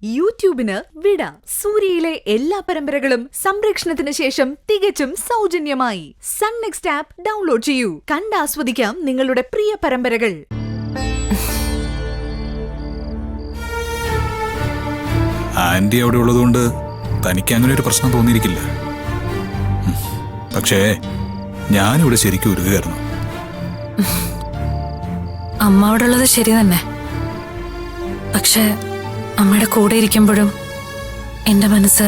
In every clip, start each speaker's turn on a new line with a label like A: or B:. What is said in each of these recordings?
A: യൂട്യൂബിന് വിട. സൂര്യയിലെ എല്ലാ പരമ്പരകളും സംരക്ഷണത്തിന് ശേഷം തികച്ചും സൗജന്യമായി സൺ നെക്സ്റ്റ് ആപ്പ് ഡൗൺലോഡ് ചെയ്യൂ. കണ്ടാസ്വദിക്കാം നിങ്ങളുടെ പ്രിയ പരമ്പരകൾ.
B: ആന്റി അവിടെ ഉള്ളതുകൊണ്ട് തനിക്ക് അങ്ങനെ ഒരു പ്രശ്നം തോന്നിയിരിക്കില്ല. പക്ഷേ ഞാനിവിടെ ശരിക്കും ഉരുകുകയായിരുന്നു.
C: അമ്മ അവിടെ ഉള്ളത് ശരി തന്നെ. പക്ഷെ അമ്മയുടെ കൂടെ ഇരിക്കുമ്പോഴും എന്റെ മനസ്സ്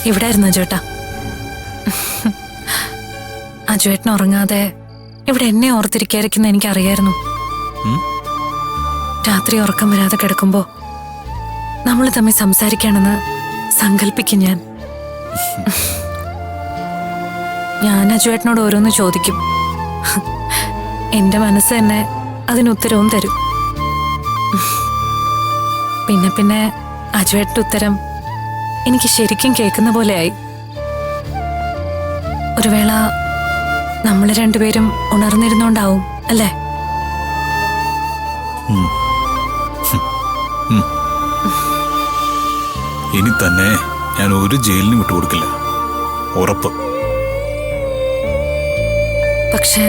C: ഇവിടെ ആയിരുന്നു അജുവേട്ടാ. അജുവേട്ടൻ ഉറങ്ങാതെ ഇവിടെ എന്നെ ഓർത്തിരിക്കാതിരിക്കുന്ന എനിക്കറിയായിരുന്നു. രാത്രി ഉറക്കം വരാതെ കിടക്കുമ്പോ നമ്മൾ തമ്മിൽ സംസാരിക്കാണെന്ന് സങ്കല്പിക്കും ഞാൻ അജുവേട്ടനോട് ഓരോന്ന് ചോദിക്കും. എന്റെ മനസ്സ് തന്നെ അതിനുത്തരവും തരും. പിന്നെ പിന്നെ അജുവേട്ടന്റെ ഉത്തരം എനിക്ക് ശരിക്കും കേൾക്കുന്ന പോലെയായി. ഒരു വേള നമ്മൾ രണ്ടുപേരും ഉണർന്നിരുന്നോണ്ടാവും അല്ലേ?
B: ഇനി തന്നെ ഞാൻ ഒരു ജയിലിന് വിട്ടുകൊടുക്കില്ല, ഉറപ്പ്.
C: പക്ഷെ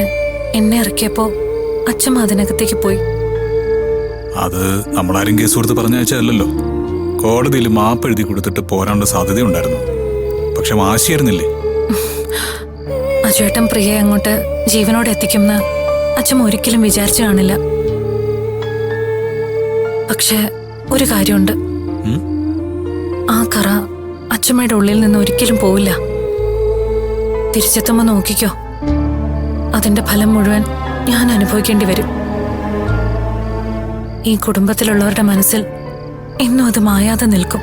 C: എന്നെ ഇറക്കിയപ്പോ അച്ഛൻ അതിനകത്തേക്ക് പോയി.
B: അത് നമ്മളാരും കേസ് കൊടുത്ത് പറഞ്ഞയച്ചല്ലോ. കോടതിയിൽ മാപ്പ് എഴുതി കൊടുത്തിട്ട് പോരാനുള്ള സാധ്യതയുണ്ടായിരുന്നു. പക്ഷെ വാശിയായിരുന്നില്ലേ?
C: അജുവേട്ടൻ പ്രിയെ അങ്ങോട്ട് ജീവനോടെ എത്തിക്കുമെന്ന് അച്ഛൻ ഒരിക്കലും വിചാരിച്ചു കാണില്ല. പക്ഷെ ഒരു കാര്യമുണ്ട്, ആ കറ അച്ഛമ്മയുടെ ഉള്ളിൽ നിന്ന് ഒരിക്കലും പോവില്ല. തിരിച്ചെത്തുമ്പോ നോക്കിക്കോ, അതിന്റെ ഫലം മുഴുവൻ ഞാൻ അനുഭവിക്കേണ്ടി വരും. ഈ കുടുംബത്തിലുള്ളവരുടെ മനസ്സിൽ എന്നും അത് മായാതെ നിൽക്കും.